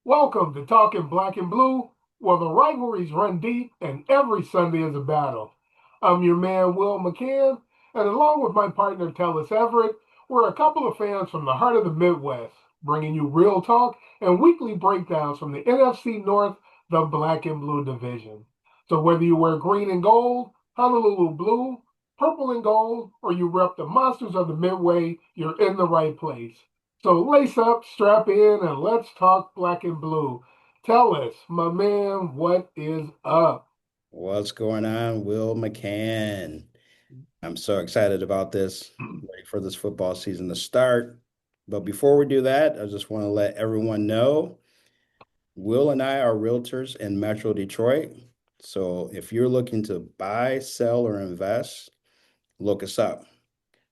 Welcome to Talking Black and Blue, where the rivalries run deep and every Sunday is a battle. I'm your man, Will McCann, and along with my partner, Tellis Everett, we're a couple of fans from the heart of the Midwest, bringing you real talk and weekly breakdowns from the NFC North, the Black and Blue division. So whether you wear green and gold, Honolulu blue, purple and gold, or you rep the monsters of the Midway, you're in the right place. So lace up, strap in, and let's talk black and blue. Tell us, my man, what is up? What's going on, Will McCann? I'm so excited about this, ready for this football season to start. But before we do that, I just want to let everyone know Will and I are realtors in Metro Detroit. So if you're looking to buy, sell, or invest, look us up.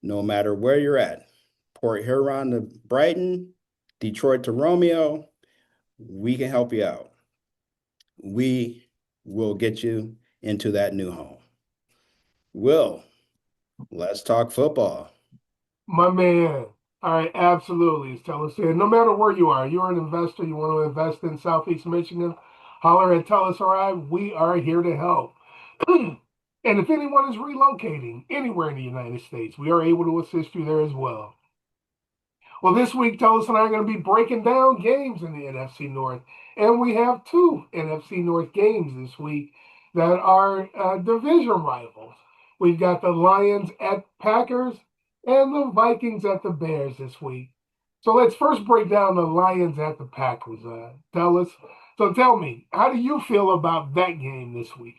No matter where you're at, Port Huron to Brighton, Detroit to Romeo, we can help you out. We will get you into that new home. Will, let's talk football. My man. All right, absolutely. As Tell us said, no matter where you are, you're an investor, you want to invest in Southeast Michigan, holler at Tell Us, all right, we are here to help. And if anyone is relocating anywhere in the United States, we are able to assist you there as well. Well, this week, Tellis and I are going to be breaking down games in the NFC North. And we have two NFC North games this week that are division rivals. We've got the Lions at Packers and the Vikings at the Bears this week. So let's first break down the Lions at the Packers, Tellis. So tell me, how do you feel about that game this week?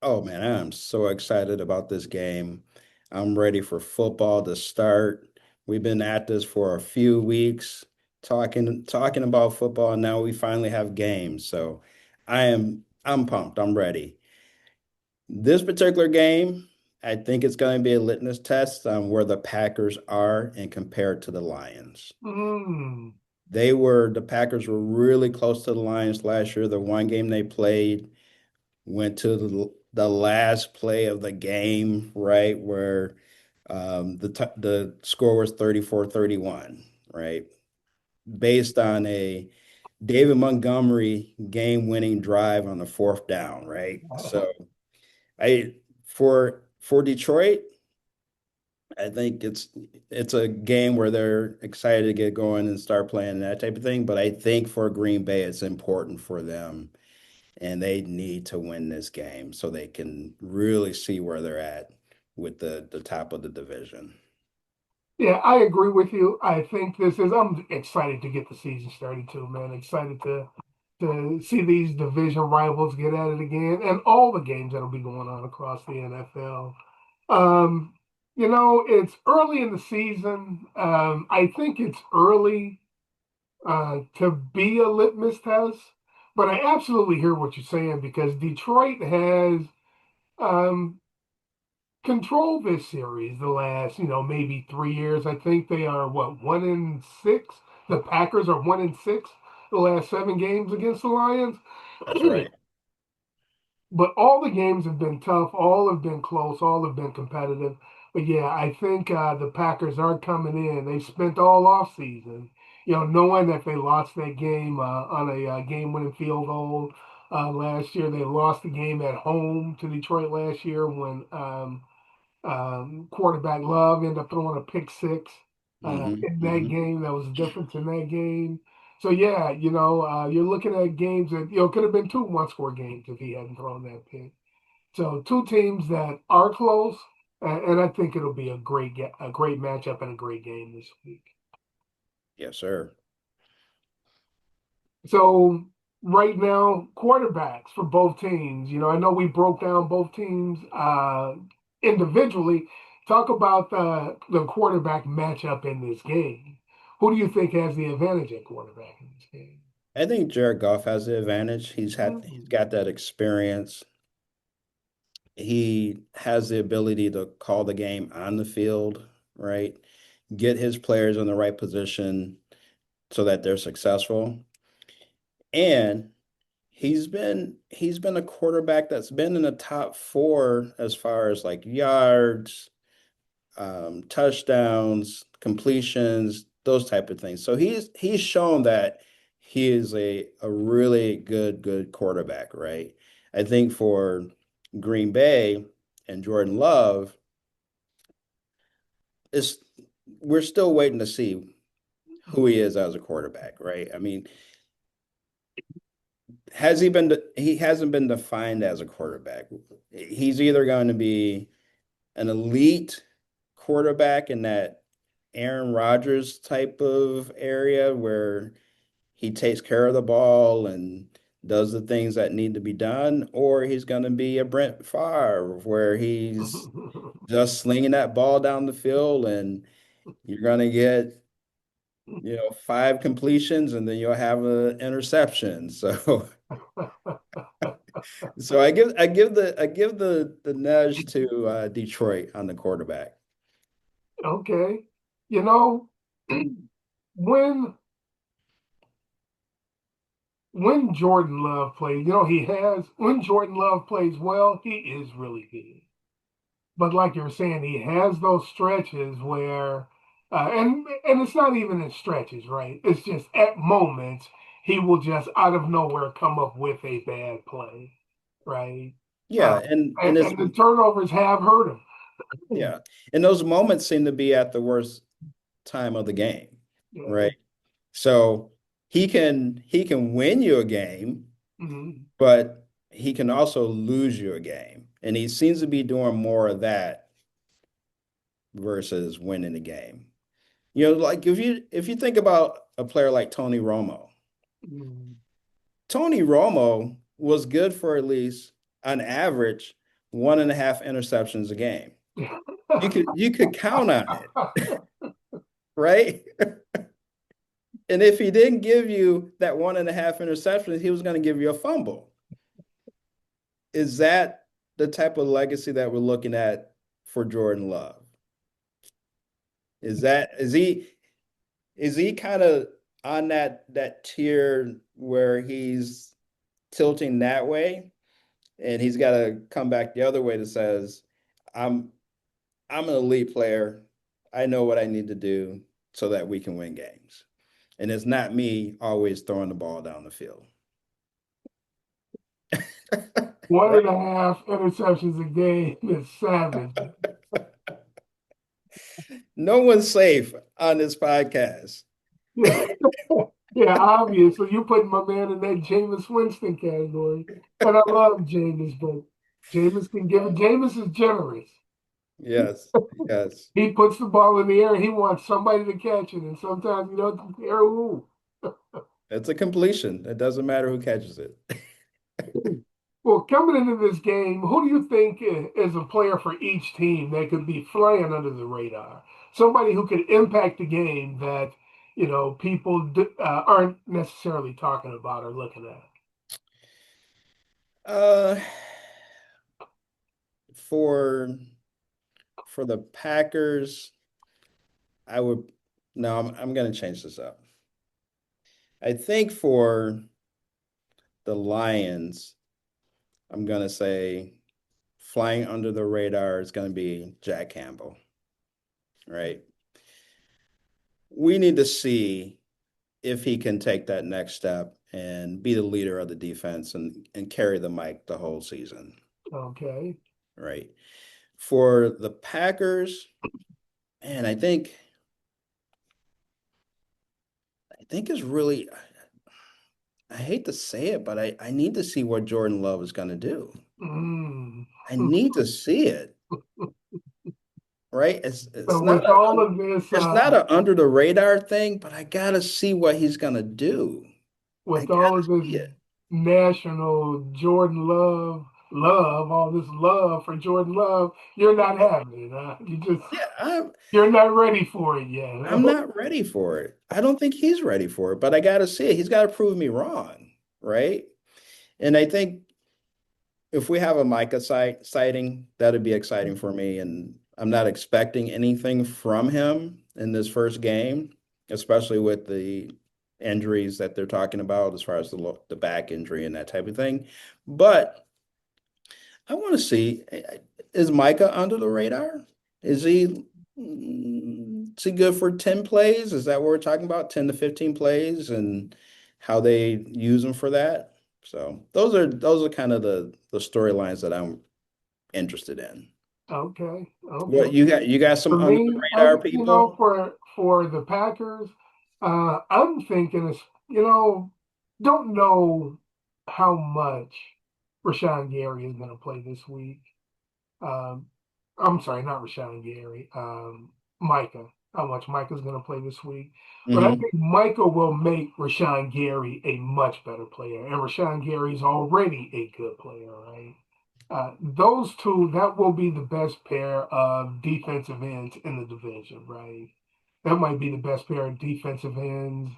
Oh man, I'm so excited about this game. I'm ready for football to start. We've been at this for a few weeks, talking about football, and now we finally have games. So I'm pumped. I'm ready. This particular game, I think it's going to be a litmus test on where the Packers are and compared to the Lions. Mm, The Packers were really close to the Lions last year. The one game they played went to the last play of the game, right, where the score was 34-31, right? Based on a David Montgomery game-winning drive on the fourth down, right? So I for Detroit, I think it's a game where they're excited to get going and start playing that type of thing. But I think for Green Bay, it's important for them, and they need to win this game so they can really see where they're at with the top of the division. Yeah, I agree with you. I think I'm excited to get the season started too, man. Excited to see these division rivals get at it again and all the games that'll be going on across the NFL. Um, it's early in the season. I think it's early to be a litmus test, but I absolutely hear what you're saying because Detroit has um, control this series the last, maybe 3 years. I think they are what, 1-6? The Packers are 1-6 the last 7 games against the Lions. That's right. But all the games have been tough, all have been close, all have been competitive. But yeah, I think the Packers are coming in. They spent all off season, knowing that they lost that game on a game-winning field goal last year. They lost the game at home to Detroit last year when quarterback Love ended up throwing a pick six in that Hmm. game. That was the difference in that game. So yeah, you're looking at games that could have been two one-score games if he hadn't thrown that pick. So two teams that are close, and I think it'll be a great matchup and a great game this week. Yes, sir. So right now, quarterbacks for both teams. I know we broke down both teams individually. Talk about the quarterback matchup in this game. Who do you think has the advantage at quarterback in this game? I think Jared Goff has the advantage. He's Mm. got that experience. He has the ability to call the game on the field, right? Get his players in the right position so that they're successful. And he's been a quarterback that's been in the top four as far as like yards, touchdowns, completions, those type of things. So he's shown that he is a really good quarterback, right? I think for Green Bay and Jordan Love, it's we're still waiting to see who he is as a quarterback, right? I mean, he hasn't been defined as a quarterback. He's either going to be an elite quarterback in that Aaron Rodgers type of area where he takes care of the ball and does the things that need to be done, or he's going to be a Brent Favre where he's just slinging that ball down the field and you're going to get, five completions and then you'll have an interception. So I give the nudge to Detroit on the quarterback. Okay. You know, when when Jordan Love plays, he has when Jordan Love plays well, he is really good. But like you were saying, he has those stretches where, and it's not even in stretches, right? It's just at moments he will just out of nowhere come up with a bad play, right? Yeah, Uh, and it's and the turnovers have hurt him. yeah, and those moments seem to be at the worst time of the game, Yeah. right? So he can win you a game, Mhm. but he can also lose you a game. And he seems to be doing more of that versus winning the game. Like if you think about a player like Tony Romo, Mhm. Tony Romo was good for at least on average 1.5 interceptions a game. You could count on it, right? And if he didn't give you that 1.5 interceptions, he was going to give you a fumble. Is that the type of legacy that we're looking at for Jordan Love? Is he kind of on that tier where he's tilting that way and he's got to come back the other way that says, I'm I'm an elite player. I know what I need to do so that we can win games. And it's not me always throwing the ball down the field. One Right? and a half interceptions a game is savage. No one's safe on this podcast. Yeah, yeah, obviously you're putting my man in that Jameis Winston category. And I love Jameis, but Jameis can give it. Jameis is generous. Yes, yes. He puts the ball in the air. He wants somebody to catch it, and sometimes you don't care who. It's a completion. It doesn't matter who catches it. Well, coming into this game, who do you think is a player for each team that could be flying under the radar? Somebody who could impact the game that people aren't necessarily talking about or looking at. Uh, for for the Packers, I would no, I'm going to change this up. I think for the Lions, I'm going to say flying under the radar is going to be Jack Campbell, right? We need to see if he can take that next step and be the leader of the defense and carry the mic the whole season, Okay. right? For the Packers, man, I think it's really I hate to say it, but I need to see what Jordan Love is going to do. Mm. I need to see it, right? It's So not with all of this, it's not a under the radar thing, but I gotta see what he's gonna do. I with all gotta of this see it. national Jordan all this love for Jordan Love, you're not having it. Huh? Yeah, You're not ready for it yet. I'm not ready for it. I don't think he's ready for it, but I gotta see it. He's got to prove me wrong, right? And I think if we have a Micah sighting, that'd be exciting for me. And I'm not expecting anything from him in this first game, especially with the injuries that they're talking about as far as the back injury and that type of thing. But I want to see, is Micah under the radar? Is he good for 10 plays? Is that what we're talking about? 10 to 15 plays and how they use them for that. So those are kind of the storylines that I'm interested in. Okay, okay. What you got some For under the me, radar you know, people? for the Packers, I'm thinking is, you know, don't know how much Rashawn Gary is going to play this week. Um, I'm sorry, not Rashawn Gary. Micah. How much Micah's going to play this week? But I Hmm. think Micah will make Rashawn Gary a much better player, and Rashawn Gary's already a good player, right? Those two, that will be the best pair of defensive ends in the division, right? That might be the best pair of defensive ends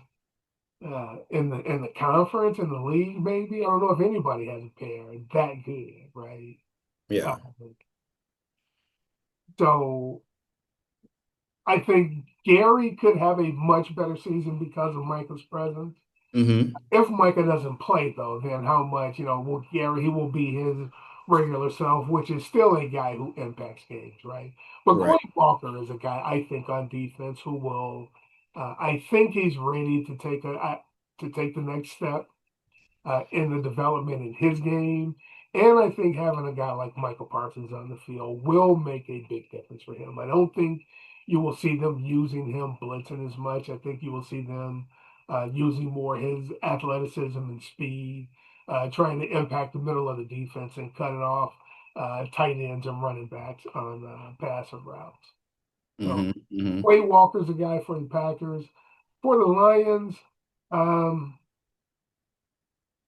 in the conference, in the league, maybe. I don't know if anybody has a pair that good, right? Uh, Yeah. so I think Gary could have a much better season because of Micah's presence. Hmm. If Micah doesn't play, though, then how much, will Gary, he will be his regular self, which is still a guy who impacts games, right? But Quay Right. Walker is a guy, I think, on defense who will, I think he's ready to take the next step in the development in his game. And I think having a guy like Michael Parsons on the field will make a big difference for him. I don't think you will see them using him blitzing as much. I think you will see them using more his athleticism and speed, trying to impact the middle of the defense and cut it off tight ends and running backs on passive routes. So Hmm. Hmm. Quay Walker's a guy for the Packers. For the Lions, um,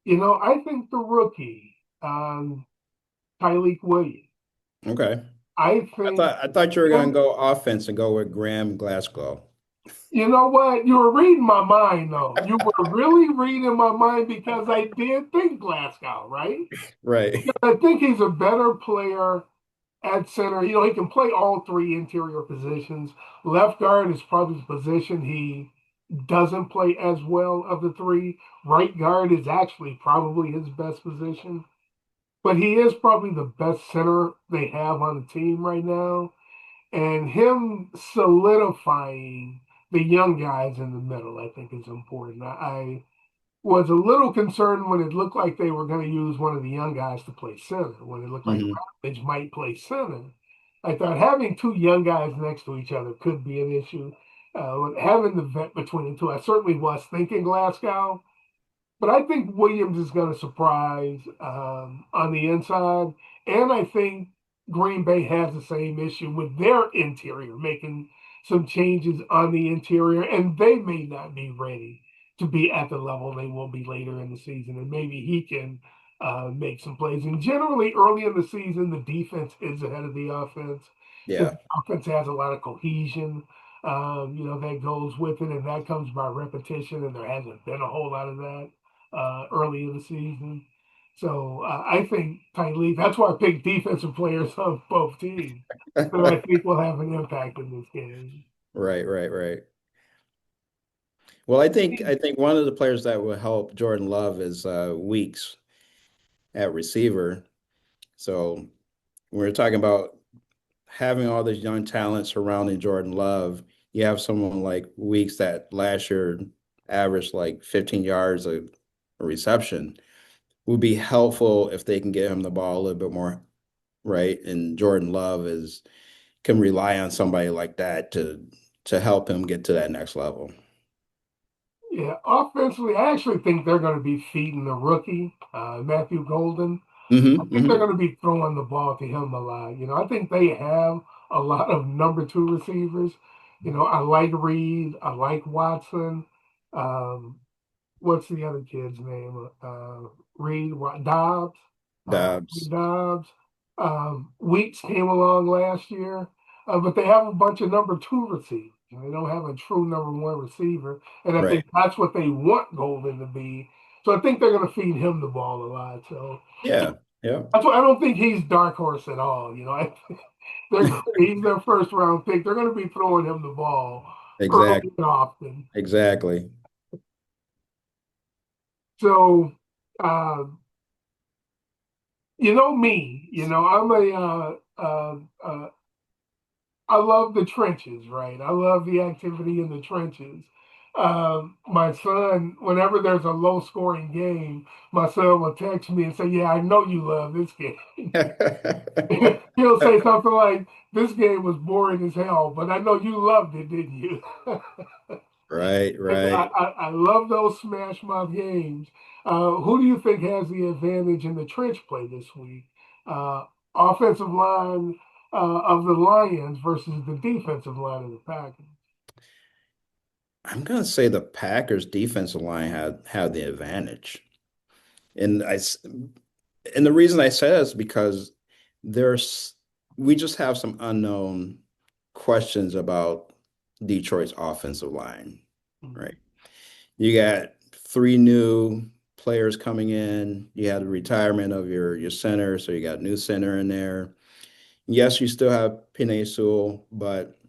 I think the rookie, Tyleik Williams, Okay. I I think thought I thought you were gonna him, go offense and go with Graham Glasgow. you know what? You were reading my mind, though. You were really reading my mind because I did think Glasgow, right? Right. I think he's a better player at center. He can play all three interior positions. Left guard is probably the position he doesn't play as well of the three. Right guard is actually probably his best position. But he is probably the best center they have on the team right now. And him solidifying the young guys in the middle, I think, is important. I was a little concerned when it looked like they were going to use one of the young guys to play center, when it looked like Hmm. Ravage might play center. I thought having two young guys next to each other could be an issue. Having the vet between the two, I certainly was thinking Glasgow, but I think Williams is going to surprise on the inside. And I think Green Bay has the same issue with their interior, making some changes on the interior, and they may not be ready to be at the level they will be later in the season. And maybe he can make some plays. And generally, early in the season, the defense is ahead of the offense because Yeah. the offense has a lot of cohesion. That goes with it, and that comes by repetition, and there hasn't been a whole lot of that early in the season. So I think Tyleek, that's why I picked defensive players on both teams. So I think will have an impact in this game. Right, right, right. Well, I think one of the players that will help Jordan Love is Weeks at receiver. So when we're talking about having all this young talent surrounding Jordan Love, you have someone like Weeks that last year averaged like 15 yards a reception. Would be helpful if they can get him the ball a little bit more, right? And Jordan Love is can rely on somebody like that to help him get to that next level. Yeah, offensively, I actually think they're going to be feeding the rookie, Matthew Golden. I Hmm. think they're Hmm. going to be throwing the ball to him a lot. I think they have a lot of number two receivers. I like Reed. I like Watson. Um, what's the other kid's name? Reed Dobbs. Reed Dobbs. Dobbs. Weeks came along last year, but they have a bunch of number two receivers. They don't have a true number one receiver, and I Right. think that's what they want Golden to be. So I think they're going to feed him the ball a lot. So Yeah. Yeah. that's why I don't think he's dark horse at all. He's their first round pick. They're going to be throwing him the ball early Exactly. and often. Exactly. So, uh, me. I'm I love the trenches, right? I love the activity in the trenches. My son, whenever there's a low scoring game, my son will text me and say, "Yeah, I know you love this game." He'll say something like, "This game was boring as hell, but I know you loved it, didn't you?" Right, I, right. I love those smash mouth games. Who do you think has the advantage in the trench play this week? Uh, Offensive line of the Lions versus the defensive line of the Packers. I'm gonna say the Packers defensive line had the advantage. And and the reason I say that is because there's we just have some unknown questions about Detroit's offensive line, right? Mhm. You got three new players coming in. You had the retirement of your center, so you got new center in there. Yes, you still have Penei Sewell, but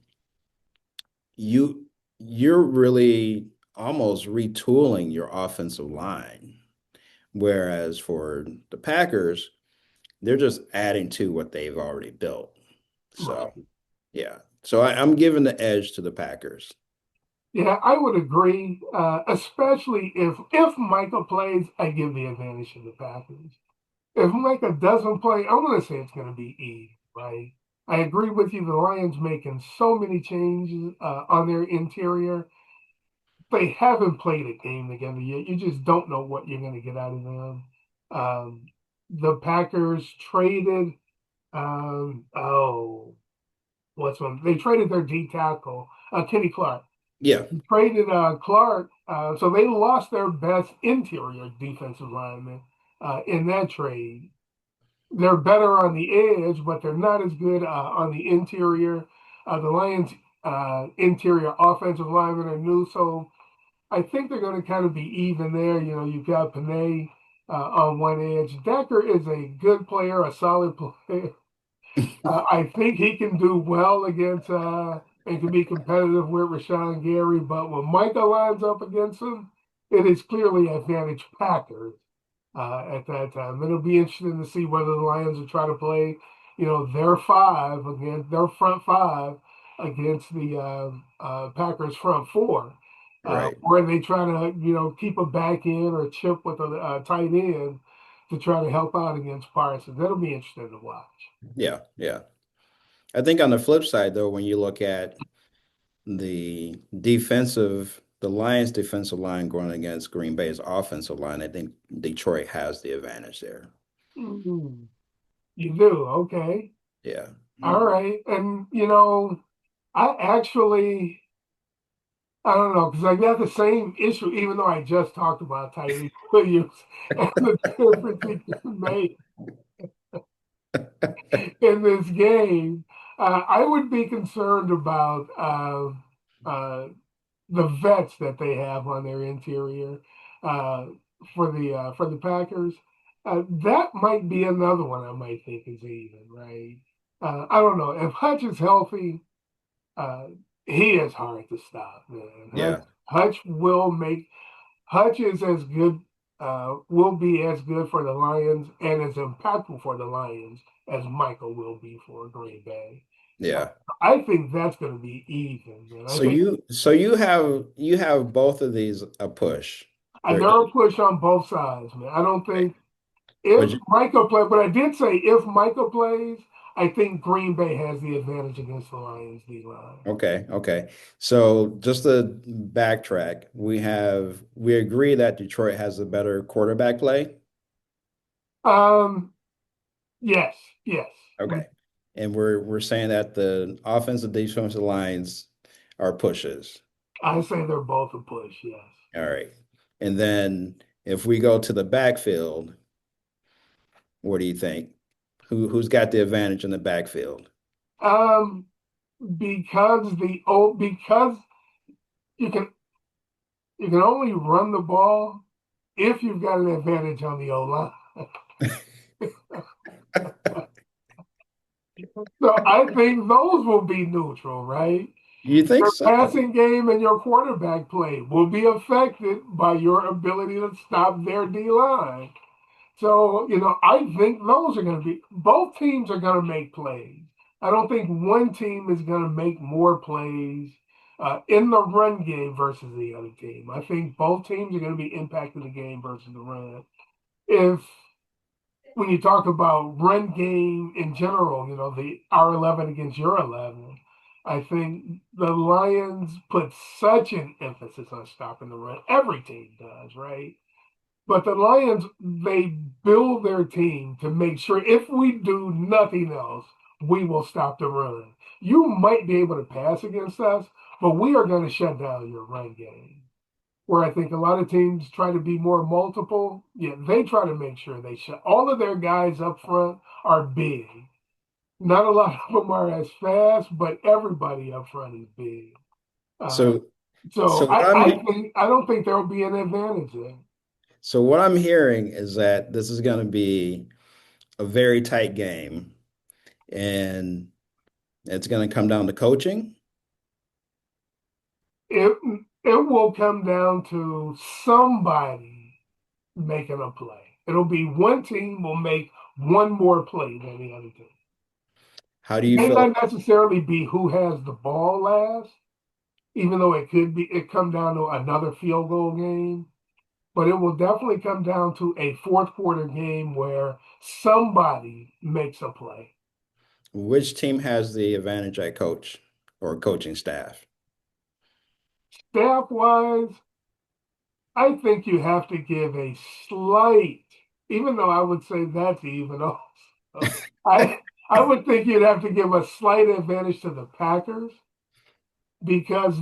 you you're really almost retooling your offensive line. Whereas for the Packers, they're just adding to what they've already built. So, Right. yeah. So I'm giving the edge to the Packers. Yeah, I would agree. Especially if Micah plays, I give the advantage to the Packers. If Micah doesn't play, I'm going to say it's going to be Eve, right? I agree with you. The Lions making so many changes on their interior. They haven't played a game together yet. You just don't know what you're going to get out of them. Um, the Packers traded. Oh, what's one? They traded their D tackle, Kenny Clark. Yeah, Traded Clark, so they lost their best interior defensive lineman in that trade. They're better on the edge, but they're not as good on the interior. The Lions' interior offensive linemen are new, so I think they're going to kind of be even there. You know, you've got Panay on one edge. Decker is a good player, a solid player. I think he can do well against and can be competitive with Rashawn Gary, but when Micah lines up against him, it is clearly advantage Packers at that time. It'll be interesting to see whether the Lions will try to play, their five against their front five against the Packers front four, right. where they try to, keep a back end or chip with a tight end to try to help out against Parsons. That'll be interesting to watch. Yeah, yeah. I think on the flip side, though, when you look at the Lions defensive line going against Green Bay's offensive line, I think Detroit has the advantage there. Mm, you do, okay. Yeah. All right. And I actually I don't know, because I got the same issue, even though I just talked about Tyree Williams and the difference he can make in this game. I would be concerned about the vets that they have on their interior uh, for the Packers. That might be another one I might think is even, right? I don't know. If Hutch is healthy, uh, he is hard to stop, man. Yeah. Hutch will make Hutch is as good, will be as good for the Lions and as impactful for the Lions as Michael will be for Green Bay. Uh, Yeah. I think that's going to be even, man. I think So you have both of these a push. They're they're a push on both sides, man. I don't right. think if But you, Michael plays, but I did say if Michael plays, I think Green Bay has the advantage against the Lions D line. okay, okay. So just to backtrack, we agree that Detroit has a better quarterback play. Um, yes, yes. Okay. And we're saying that the offensive defensive lines are pushes. I say they're both a push, yes. All right. And then if we go to the backfield, what do you think? Who's got the advantage in the backfield? Um, because you can you can only run the ball if you've got an advantage on the O line. So I think those will be neutral, right? You think Your so? passing game and your quarterback play will be affected by your ability to stop their D line. So, I think those are going to be, both teams are going to make plays. I don't think one team is going to make more plays in the run game versus the other team. I think both teams are going to be impacting the game versus the run. If when you talk about run game in general, the our 11 against your 11, I think the Lions put such an emphasis on stopping the run. Every team does, right? But the Lions, they build their team to make sure if we do nothing else, we will stop the run. You might be able to pass against us, but we are going to shut down your run game. Where I think a lot of teams try to be more multiple, yeah, they try to make sure they shut. All of their guys up front are big. Not a lot of them are as fast, but everybody up front is big. Uh, So, so so what I, I'm I think I don't think there will be an advantage there. so what I'm hearing is that this is going to be a very tight game, and it's going to come down to coaching. it it will come down to somebody making a play. It'll be one team will make one more play than the other team. How do It you may feel? not necessarily be who has the ball last, even though it come down to another field goal game, but it will definitely come down to a fourth quarter game where somebody makes a play. Which team has the advantage at coach or coaching staff? Staff wise, I think you have to give a slight, even though I would say that's even also. I would think you'd have to give a slight advantage to the Packers because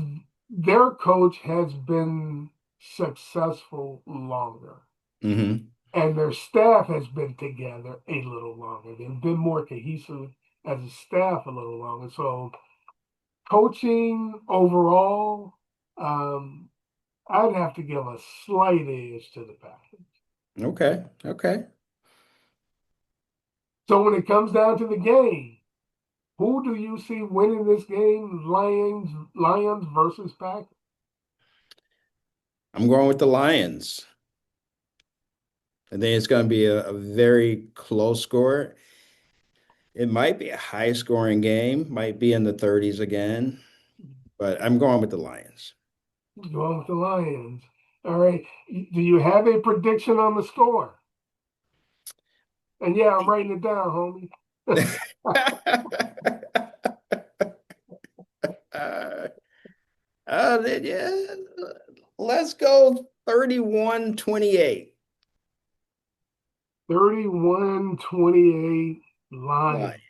their coach has been successful longer Hmm. and their staff has been together a little longer. They've been more cohesive as a staff a little longer. So coaching overall, um, I'd have to give a slight edge to the Packers. Okay, okay. So when it comes down to the game, who do you see winning this game? Lions versus Packers. I'm going with the Lions. I think it's going to be a very close score. It might be a high scoring game, might be in the 30s again, but I'm going with the Lions. Going with the Lions. All right. Do you have a prediction on the score? And yeah, I'm writing it down, homie. Uh, yeah, let's go 31-28. 31-28 Lions. Lions.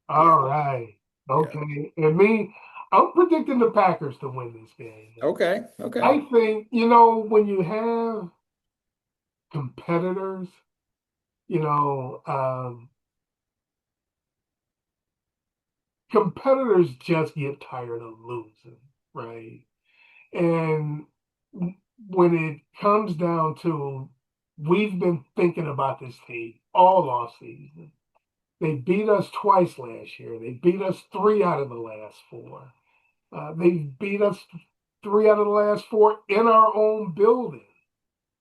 Yeah, All right. yeah. Okay. And me, I'm predicting the Packers to win this game. Okay, okay. I think, when you have competitors, you know, um, competitors just get tired of losing, right? And when it comes down to, we've been thinking about this team all off season. They beat us twice last year. They beat us three out of the last four. They beat us three out of the last four in our own building.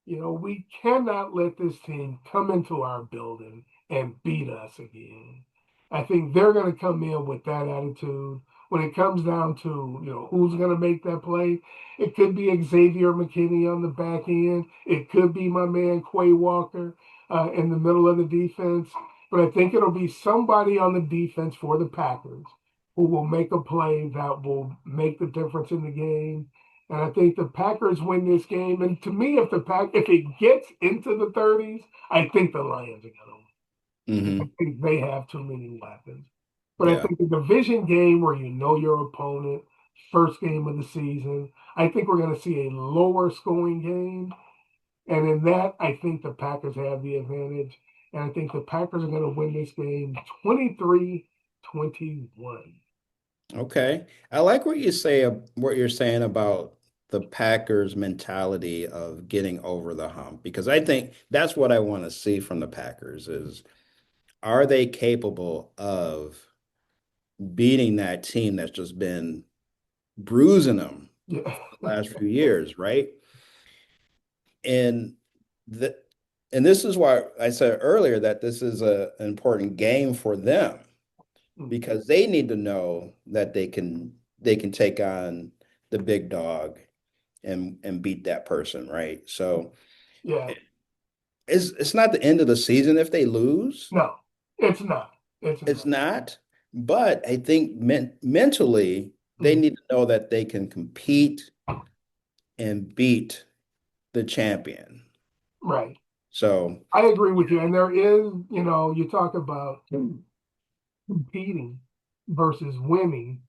We cannot let this team come into our building and beat us again. I think they're going to come in with that attitude. When it comes down to, who's going to make that play, it could be Xavier McKinney on the back end. It could be my man Quay Walker in the middle of the defense. But I think it'll be somebody on the defense for the Packers who will make a play that will make the difference in the game. And I think the Packers win this game. And to me, if it gets into the 30s, I think the Lions are going to win. I Hmm. think they have too many weapons. But I Yeah. think the division game where you know your opponent, first game of the season, I think we're going to see a lower scoring game. And in that, I think the Packers have the advantage. And I think the Packers are going to win this game 23-21. Okay. I like what you're saying about the Packers mentality of getting over the hump because I think that's what I want to see from the Packers is are they capable of beating that team that's just been bruising them Yeah. the last few years, right? And the and this is why I said earlier that this is an important game for them because they need to know that they can they can take on the big dog and beat that person, right? So Yeah. it's not the end of the season if they lose. No, it's not. It's It's not. not. But I think mentally they Mhm. need to know that they can compete and beat the champion. Right. So I agree with you. And there is, you talk about competing versus winning,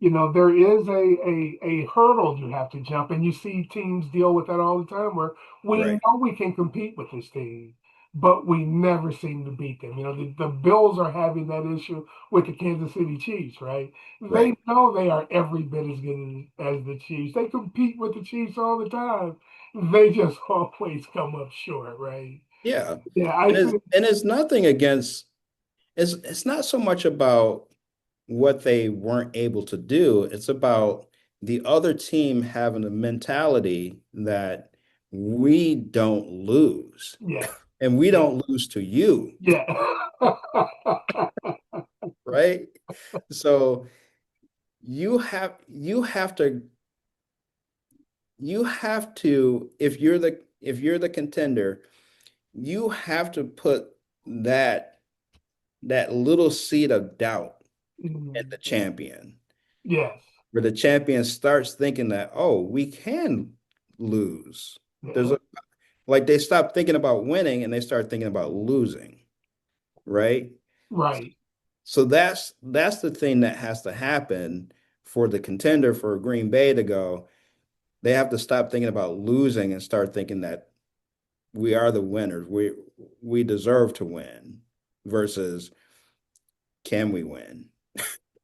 there is a hurdle you have to jump, and you see teams deal with that all the time where we right, know we can compete with this team, but we never seem to beat them. The Bills are having that issue with the Kansas City Chiefs, right? right. They know they are every bit as good as the Chiefs. They compete with the Chiefs all the time. They just always come up short, right? Yeah. Yeah, I think, And it's nothing against it's not so much about what they weren't able to do. It's about the other team having a mentality that we don't lose yeah, and we yeah, don't lose to you, yeah. right? So you have to if you're the contender, you have to put that that little seed of doubt in Mm, the champion, yes. where the champion starts thinking that, oh, we can lose. There's Yeah. a like they stop thinking about winning and they start thinking about losing, right? Right. So that's the thing that has to happen for the contender for Green Bay to go. They have to stop thinking about losing and start thinking that we are the winners. We deserve to win versus can we win,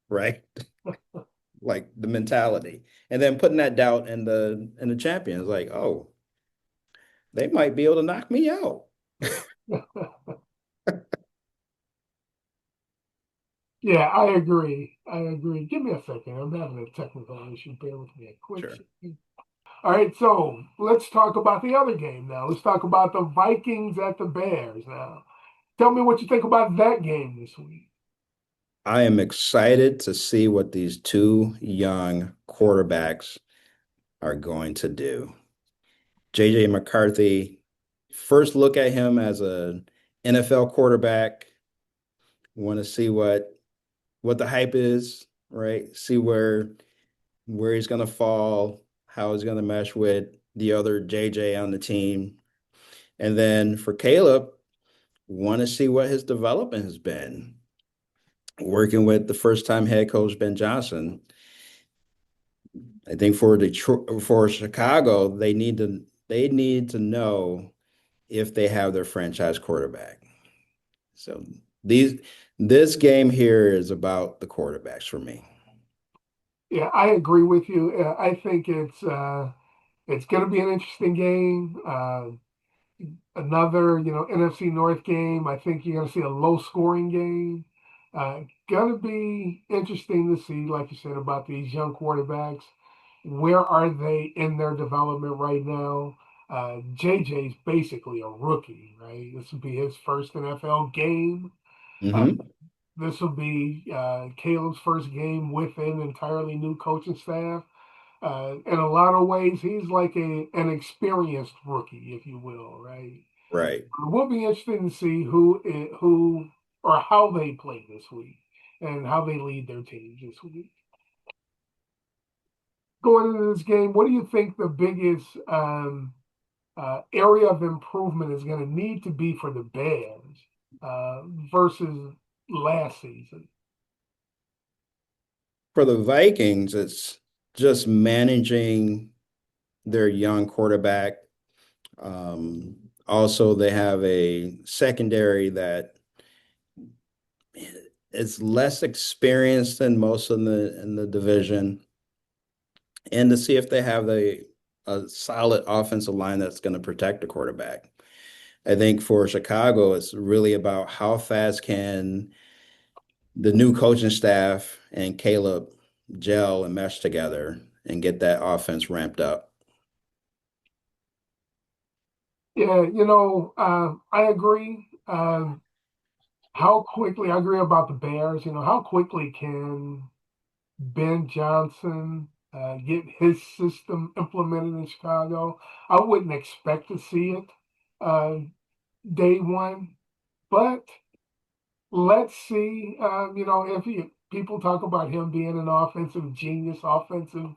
right? Like the mentality. And then putting that doubt in the champions, like, oh, they might be able to knock me out. Yeah, I agree. I agree. Give me a second. I'm having a technical issue. Bear with me a quick Sure. second. All right, so let's talk about the other game now. Let's talk about the Vikings at the Bears now. Tell me what you think about that game this week. I am excited to see what these two young quarterbacks are going to do. JJ McCarthy, first look at him as a NFL quarterback, want to see what the hype is, right? See where he's going to fall, how he's going to mesh with the other JJ on the team. And then for Caleb, want to see what his development has been. Working with the first time head coach Ben Johnson, I think for Detroit, for Chicago, they need to know if they have their franchise quarterback. So these this game here is about the quarterbacks for me. Yeah, I agree with you. I think it's going to be an interesting game. Another, NFC North game. I think you're going to see a low scoring game. Going to be interesting to see, like you said, about these young quarterbacks. Where are they in their development right now? JJ's basically a rookie, right? This will be his first NFL game. Uh, Hmm. this will be Caleb's first game with an entirely new coaching staff. In a lot of ways, he's like an experienced rookie, if you will, right? Right. It will be interesting to see who or how they play this week and how they lead their teams this week. Going into this game, what do you think the biggest area of improvement is going to need to be for the Bears versus last season? For the Vikings, it's just managing their young quarterback. Also, they have a secondary that is less experienced than most in the division, and to see if they have a solid offensive line that's going to protect the quarterback. I think for Chicago, it's really about how fast can the new coaching staff and Caleb gel and mesh together and get that offense ramped up. Yeah, I agree. How quickly, I agree about the Bears. How quickly can Ben Johnson get his system implemented in Chicago. I wouldn't expect to see it uh, day one, but let's see. If people talk about him being an offensive genius, offensive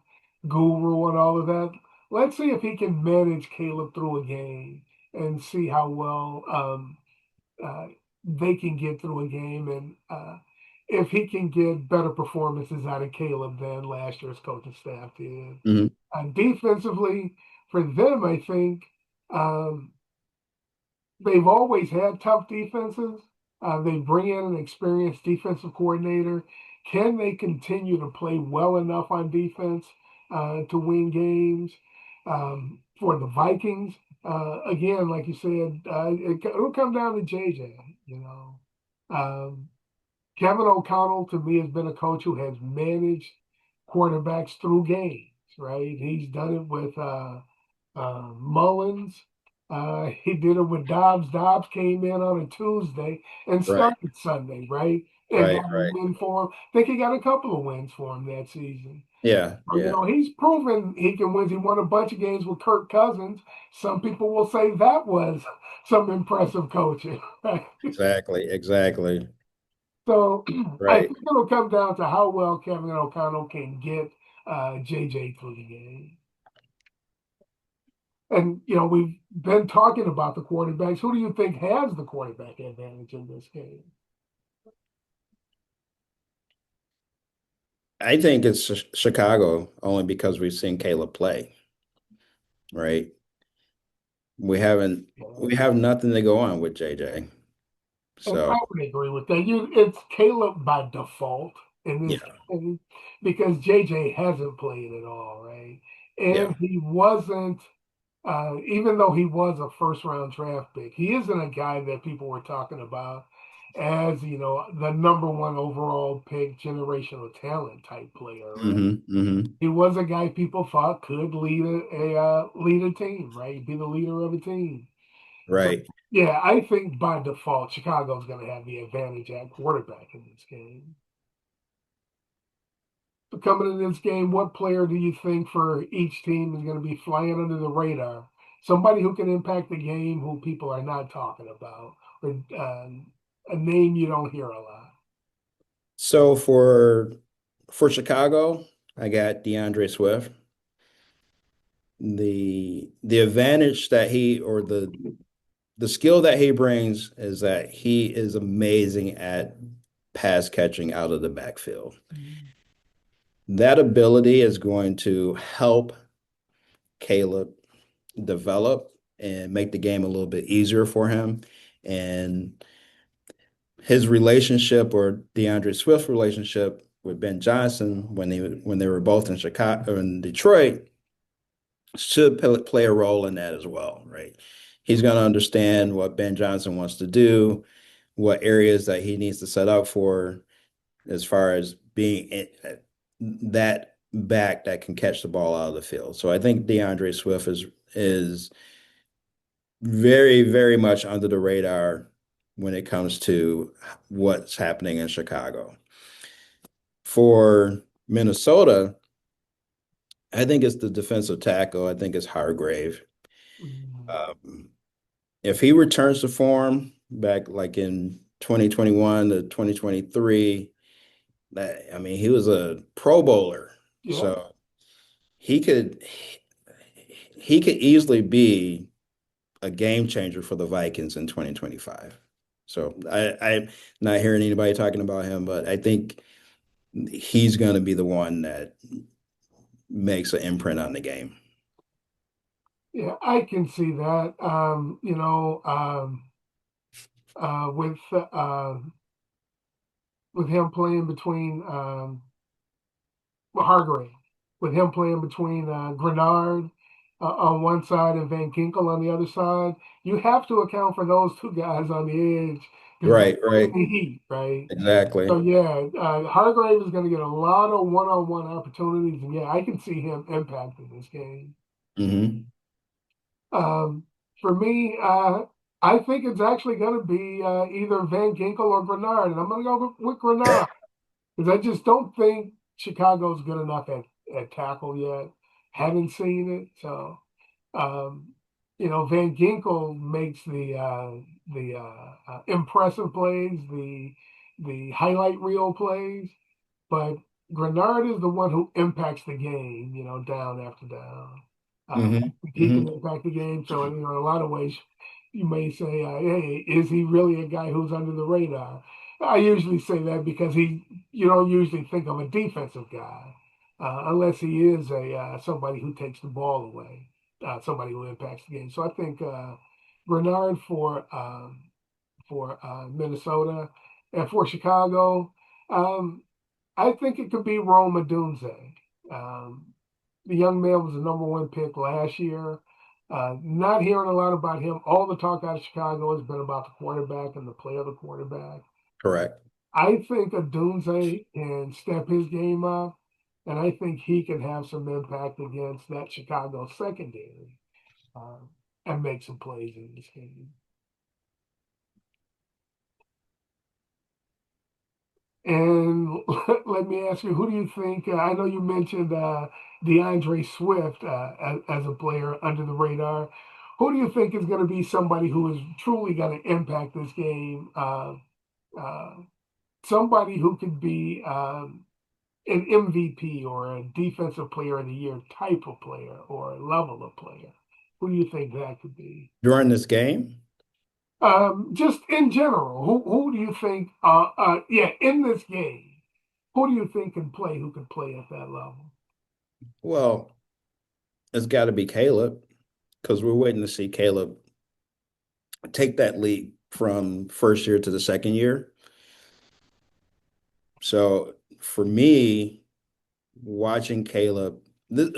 guru, and all of that, let's see if he can manage Caleb through a game and see how well uh, they can get through a game and if he can get better performances out of Caleb than last year's coaching staff did. Hmm. Defensively, for them, I think um, they've always had tough defenses. They bring in an experienced defensive coordinator. Can they continue to play well enough on defense to win games? For the Vikings, again, like you said, it'll come down to JJ. You know, um, Kevin O'Connell to me has been a coach who has managed quarterbacks through games. Right, he's done it with Mullins. He did it with Dobbs. Dobbs came in on a Tuesday and Right, started Sunday, right? And right, got a right. win for him. I think he got a couple of wins for him that season. Yeah, So, yeah, he's proven he can win. He won a bunch of games with Kirk Cousins. Some people will say that was some impressive coaching. Right? exactly, exactly. So I Right. think it'll come down to how well Kevin O'Connell can get JJ through the game. And we've been talking about the quarterbacks. Who do you think has the quarterback advantage in this game? I think it's Chicago only because we've seen Caleb play, right? We haven't Yeah. we have nothing to go on with JJ. And So I would agree with that. It's Caleb by default in this yeah, game because JJ hasn't played at all, right? yeah. And he wasn't, even though he was a first round draft pick, he isn't a guy that people were talking about as, the number one overall pick, generational talent type player, right? Hmm. Hmm. He was a guy people thought could lead a team, right? Be the leader of a team. So Right. yeah, I think by default Chicago's going to have the advantage at quarterback in this game. So coming in this game, what player do you think for each team is going to be flying under the radar? Somebody who can impact the game, who people are not talking about, or a name you don't hear a lot. So for Chicago, I got DeAndre Swift. The advantage that he or the skill that he brings is that he is amazing at pass catching out of the backfield. That ability is going to help Caleb develop and make the game a little bit easier for him. And his relationship or DeAndre Swift's relationship with Ben Johnson when they were both in Chicago in Detroit should play a role in that as well, right? He's going to understand what Ben Johnson wants to do, what areas that he needs to set up for as far as being that back that can catch the ball out of the field. So I think DeAndre Swift is very, very much under the radar when it comes to what's happening in Chicago. For Minnesota, I think it's the defensive tackle. I think it's Hargrave. Mm, Um, if he returns to form back like in 2021 to 2023, I mean, he was a Pro Bowler. yeah, So he could he could easily be a game changer for the Vikings in 2025. So I'm not hearing anybody talking about him, but I think he's going to be the one that makes an imprint on the game. yeah, I can see that. Uh, with uh, with him playing between Hargrave, with him playing between Grenard on one side and Van Ginkel on the other side, you have to account for those two guys on the edge because they Right, bring right. the heat, right? So Exactly. yeah, Hargrave is going to get a lot of one-on-one opportunities, and yeah, I can see him impacting this game. Hmm. Um, for me, I think it's actually going to be either Van Ginkel or Grenard, and I'm going to go with Grenard because I just don't think Chicago's good enough at tackle yet. Haven't seen it, so um, Van Ginkel makes the impressive plays, the highlight reel plays, but Grenard is the one who impacts the game, down after down. Hmm. He Hmm. can impact the game. So, in a lot of ways, you may say, hey, is he really a guy who's under the radar? I usually say that because you don't usually think of a defensive guy, unless he is a somebody who takes the ball away, somebody who impacts the game. So I think Grenard for Minnesota and for Chicago. Um, I think it could be Rome Odunze. Um, the young man was the number one pick last year. Not hearing a lot about him. All the talk out of Chicago has been about the quarterback and the play of the quarterback. Correct. I think Odunze can step his game up, and I think he can have some impact against that Chicago secondary uh, and make some plays in this game. And let me ask you, who do you think? I know you mentioned DeAndre Swift as a player under the radar. Who do you think is going to be somebody who is truly going to impact this game? Uh, Somebody who could be an MVP or a Defensive Player of the Year type of player or level of player. Who do you think that could be? During this game, Just in general, who do you think? Yeah, in this game, who do you think can play? Who can play at that level? well, it's got to be Caleb because we're waiting to see Caleb take that leap from first year to the second year. So for me, watching Caleb, this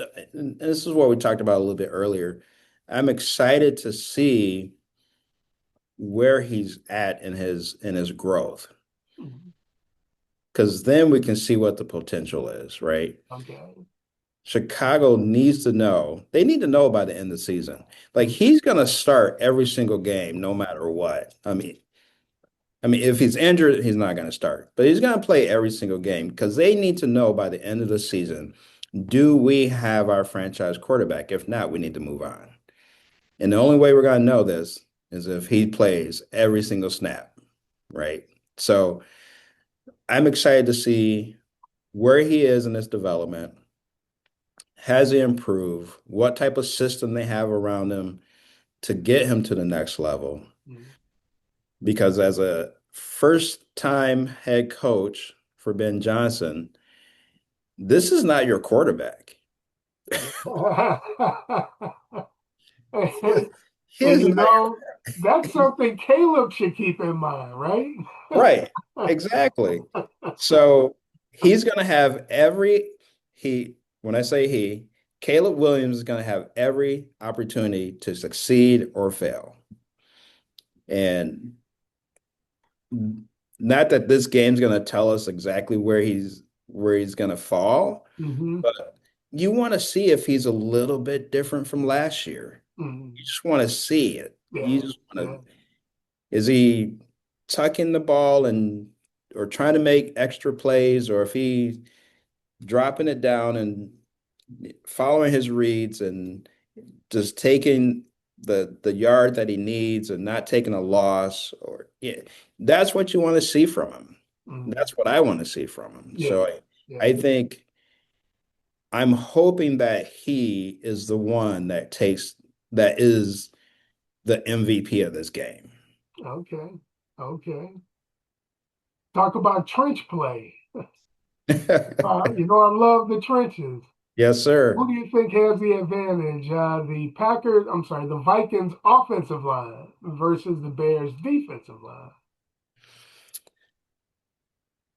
is what we talked about a little bit earlier. I'm excited to see where he's at in his growth Mhm. because then we can see what the potential is, right? Okay. Chicago needs to know. They need to know by the end of the season. Like Mhm. he's going to start every single game, no matter what. I mean, if he's injured, he's not going to start, but he's going to play every single game because they need to know by the end of the season, do we have our franchise quarterback? If not, we need to move on. And the only way we're going to know this is if he plays every single snap, right? So I'm excited to see where he is in his development. Has he improved? What type of system they have around him to get him to the next level? Mhm. Because as a first time head coach for Ben Johnson, this is not your quarterback. and, He and is not that's something Caleb should keep in mind, right? right. Exactly. So he's going to have when I say he, Caleb Williams is going to have every opportunity to succeed or fail. And not that this game's going to tell us exactly where he's going to fall, Hmm. but you want to see if he's a little bit different from last year. You Hmm. just want to see it. You Yeah, just want yeah. to, is he tucking the ball and or trying to make extra plays, or if he dropping it down and following his reads and just taking the yard that he needs and not taking a loss, or yeah, that's what you want to see from him. Hmm. That's what I want to see from him. Yeah, So yeah. I think I'm hoping that he is the one that is the MVP of this game. Okay, okay. Talk about trench play. I love the trenches. Yes, Who sir. do you think has the advantage? The Vikings offensive line versus the Bears defensive line.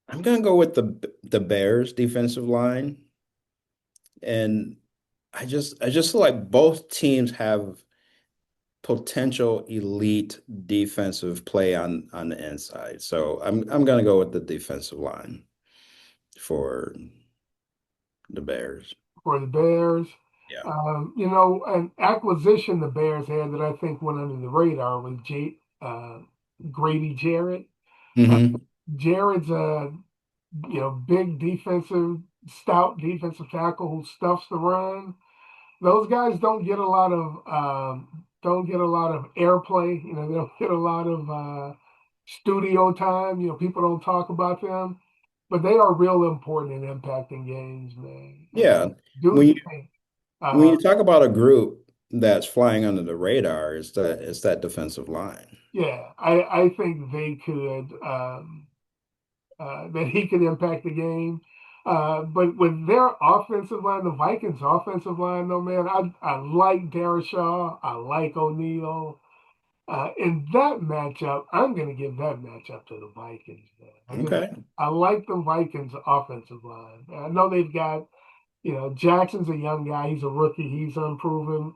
I'm gonna go with the Bears defensive line, and I just feel like both teams have potential elite defensive play on the inside. So I'm gonna go with the defensive line for the Bears. For the Bears. Yeah. An acquisition the Bears had that I think went under the radar was Grady Jarrett. Uh, Hmm. Jarrett's a big defensive stout defensive tackle who stuffs the run. Those guys don't get a lot of airplay. You know, they don't get a lot of studio time. You know, people don't talk about them, but they are real important in impacting games, man. And Yeah. do When you think, when uh, you talk about a group that's flying under the radar, it's that defensive line. yeah, I think they could. That he could impact the game. But with their offensive line, the Vikings offensive line, though, man, I like Darashaw. I like O'Neal. In that matchup, I'm going to give that matchup to the Vikings, man. Okay. I like the Vikings offensive line. I know they've got, you know, Jackson's a young guy. He's a rookie. He's unproven.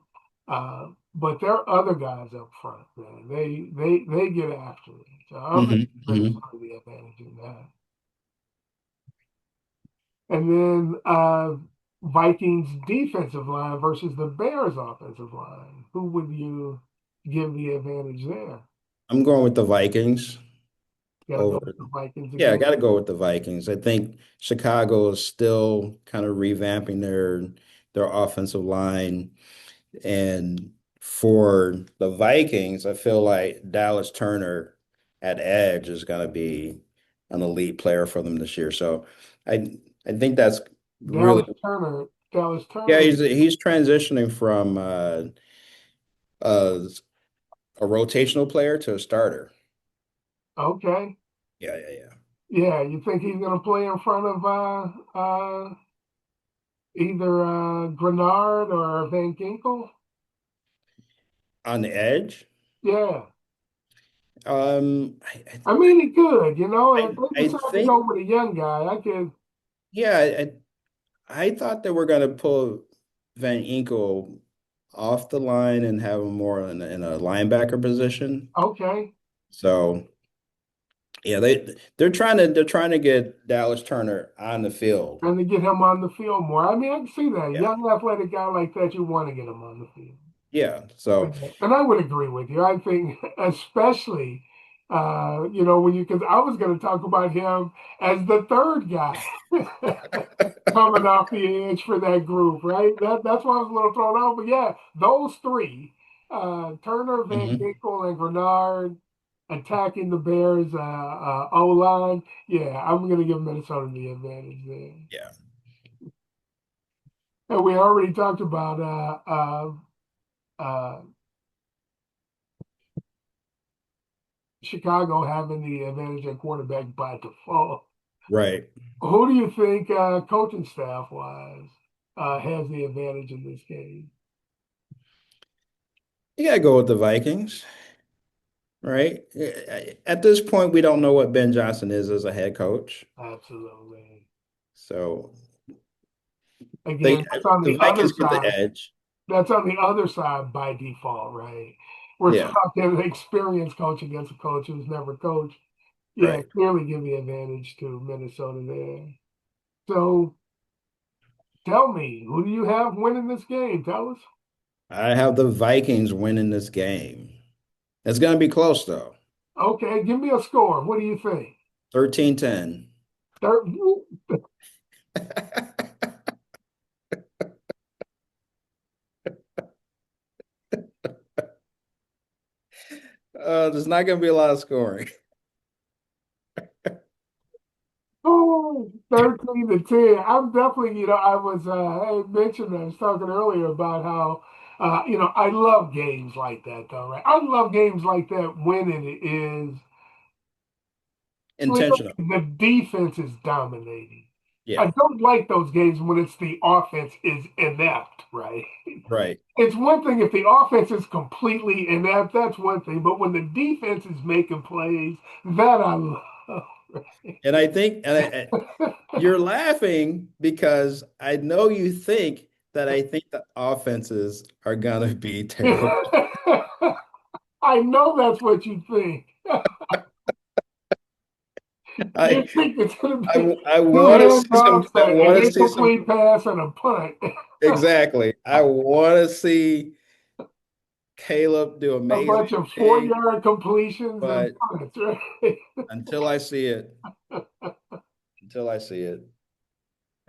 But there are other guys up front, man. They get after it. So I'm going to hmm give hmm Minnesota the advantage in that. And then Vikings defensive line versus the Bears offensive line. Who would you give the advantage there? I'm going with the Vikings Got to go over. with the Vikings Yeah, I again. got to go with the Vikings. I think Chicago is still kind of revamping their offensive line. And for the Vikings, I feel like Dallas Turner at edge is going to be an elite player for them this year. So I think that's really, Dallas yeah, Turner. he's transitioning from uh, a rotational player to a starter. Okay. Yeah, yeah, yeah. Yeah, you think he's going to play in front of either Grenard or Van Ginkel? On the edge, Yeah. um, I mean, he could, you know, and if they I decide to go think, with a young guy, I could. yeah, I thought they were going to pull Van Inkel off the line and have him more in a linebacker position. Okay. So yeah, they're trying to get Dallas Turner on the field. And to get him on the field more. I mean, I can see that. A Yeah, young athletic guy like that, you want to get him on the field. yeah. So And I would agree with you. I think, especially, you know, when you, because I was going to talk about him as the third guy coming off the edge for that group, right? That's why I was a little thrown off. But yeah, those three, Turner, Van mhm. Ginkel, and Grenard attacking the Bears O line. Yeah, I'm going to give Minnesota the advantage there. Yeah, And we already talked about uh, Chicago having the advantage at quarterback by default. right. Who do you think, coaching staff wise, has the advantage in this game? You gotta go with the Vikings, right? At this point, we don't know what Ben Johnson is as a head coach. Absolutely. So they Again, that's on the the other Vikings get the side. edge. That's on the other side by default, right? We're Yeah, talking an experienced coach against a coach who's never coached. Yeah, right. clearly give the advantage to Minnesota there. So tell me, who do you have winning this game? Tell us. I have the Vikings winning this game. It's gonna be close though. Okay, give me a score. What do you think? 13-10. Third, There's not going to be a lot of scoring. oh, 13 to 10. I'm definitely, you know, I mentioned, I was talking earlier about how, you know, I love games like that, though, right? I love games like that when it is clearly Intentional. the defense is dominating. I Yeah, don't like those games when it's the offense is inept, right? right. It's one thing if the offense is completely inept, that's one thing. But when the defense is making plays, that I love. And I think, you're laughing because I know you think that I think the offenses are going to be terrible. I know that's what you think. You I, think it's going to be I two want to see some, handoffs, I an want to see some, incomplete pass, and a punt. exactly. I want to see Caleb do A bunch amazing of things, 4 yard completions and but punts, right? until I see it, until I see it.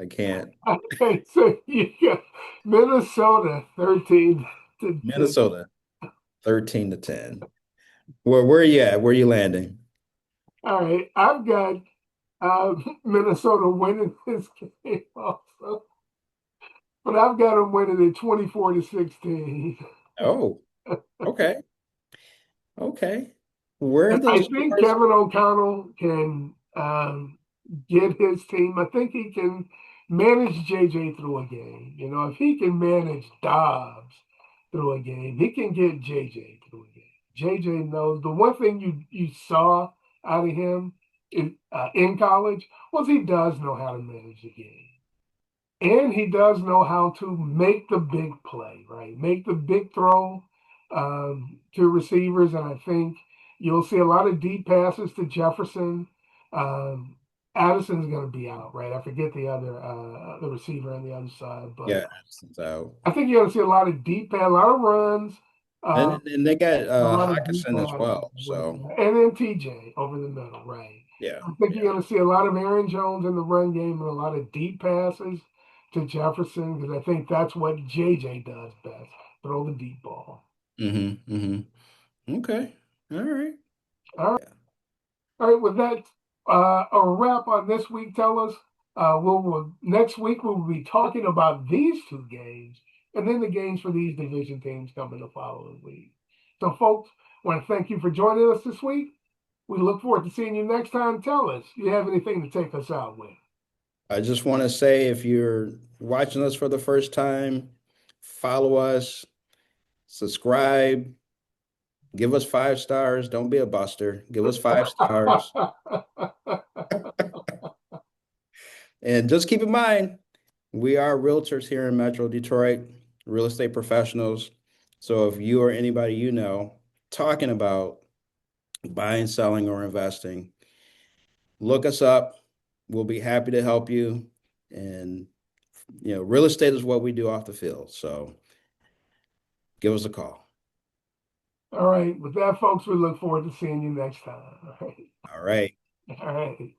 I can't. Okay, so you got Minnesota 13 to 10. Minnesota, 13 to 10. Where are you at? Where are you landing? All right, I've got Minnesota winning this game also, but I've got them winning it 24 to 16. Oh, okay. Okay. Where are I those think scores? Kevin O'Connell can get his team. I think he can manage JJ through a game. You know, if he can manage Dobbs through a game, he can get JJ through a game. JJ knows the one thing you saw out of him in college was he does know how to manage the game. And he does know how to make the big play, right? Make the big throw to receivers. And I think you'll see a lot of deep passes to Jefferson. Um, Addison's going to be out, right? I forget the receiver on the other side, but Yeah, Addison's out. I think you're going to see a lot of a lot of runs, And uh, and they got a lot of deep Hawkinson as passes, well. So and then TJ over the middle, right? yeah, I think yeah. you're going to see a lot of Aaron Jones in the run game and a lot of deep passes to Jefferson because I think that's what JJ does best, throw the deep ball. Mm-hmm. Mm-hmm. Okay. All right. All right, all right. With that, a wrap on this week. Tell us. Next week we'll be talking about these two games and then the games for these division teams coming the following week. So, folks, I want to thank you for joining us this week. We look forward to seeing you next time. Tell us, you have anything to take us out with? I just want to say if you're watching us for the first time, follow us, subscribe, give us 5 stars. Don't be a buster. Give us 5 stars. And just keep in mind, we are realtors here in Metro Detroit, real estate professionals. So if you or anybody you know talking about buying, selling, or investing, look us up. We'll be happy to help you. And, real estate is what we do off the field. So give us a call. All right. With that, folks, we look forward to seeing you next time. All right. All right. All right.